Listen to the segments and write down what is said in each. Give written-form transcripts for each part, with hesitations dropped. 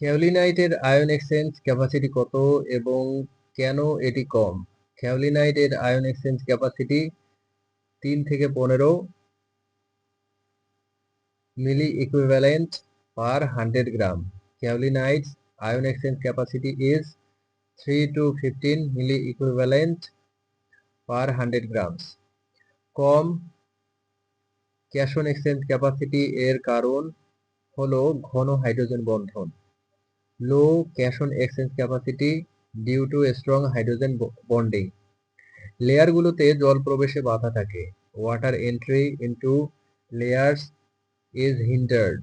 ক্যাওলিনাইটের ion exchange capacity কত এবং কেন এটি কম? ক্যাওলিনাইটের আয়ন এক্সচেঞ্জ ক্যাপাসিটি 3 থেকে 15 milli equivalent per 100 gram. Kaolinite's ion exchange capacity is 3 to 15 milli equivalent per 100 grams. কম cation exchange capacity এর কারণ হলো ঘন হাইড্রোজেন বন্ধন। Low cation exchange capacity due to strong hydrogen bonding. লেয়ারগুলোতে জল প্রবেশে বাধা থাকে। Water entry into layers is hindered.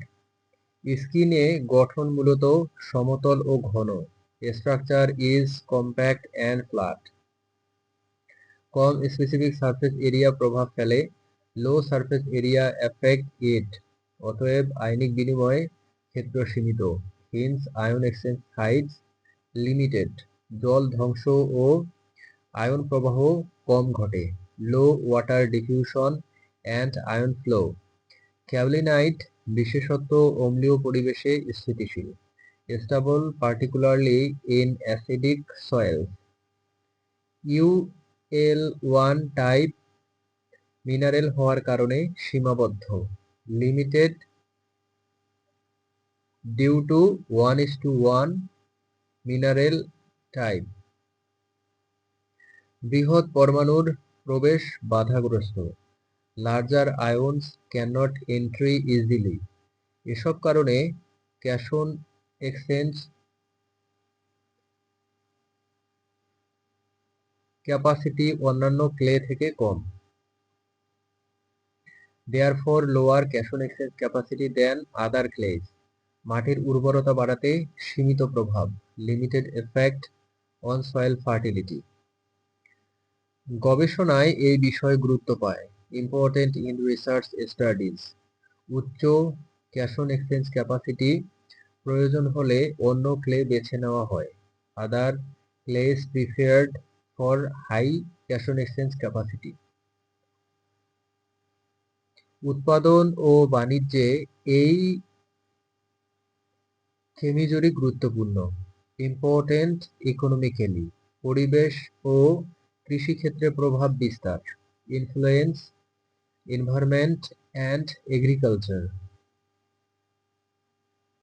স্কিনে গঠন মূলত সমতল ও ঘন। Structure is compact and flat. কম স্পেসিফিক সারফেস এরিয়া প্রভাব ফেলে। Low surface area effect it. অতএব আয়নিক বিনিময় ক্ষেত্র সীমিত। Hence ion exchange sites limited. জল ধ্বংস ও আয়ন প্রবাহ কম ঘটে। Low water diffusion and ion flow. Kaolinite বিশেষত অম্লীয় পরিবেশে স্থিতিশীল। Stable particularly in acidic soils. UL1 type mineral হওয়ার কারণে সীমাবদ্ধ। Limited due to 1:1 mineral type. বৃহৎ পরমাণুর প্রবেশ বাধাগ্রস্ত। Larger ions can't entry easily. এসব কারণে ক্যাশন এক্সচেঞ্জ ক্যাপাসিটি অন্যান্য ক্লে থেকে কম। Therefore lower cation exchange capacity than other clays. মাটির উর্বরতা বাড়াতে সীমিত প্রভাব। Limited effect on soil fertility. গবেষণায় এই বিষয় গুরুত্ব পায়। Important in research studies. উচ্চ ক্যাশন এক্সচেঞ্জ ক্যাপাসিটি প্রয়োজন হলে অন্য ক্লে বেছে নেওয়া হয়। Other clays preferred for high cation exchange capacity. উৎপাদন ও বাণিজ্যে এই খেমিজুরি গুরুত্বপূর্ণ। Important economically. পরিবেশ ও কৃষিক্ষেত্রে প্রভাব বিস্তার। Influence environment and agriculture.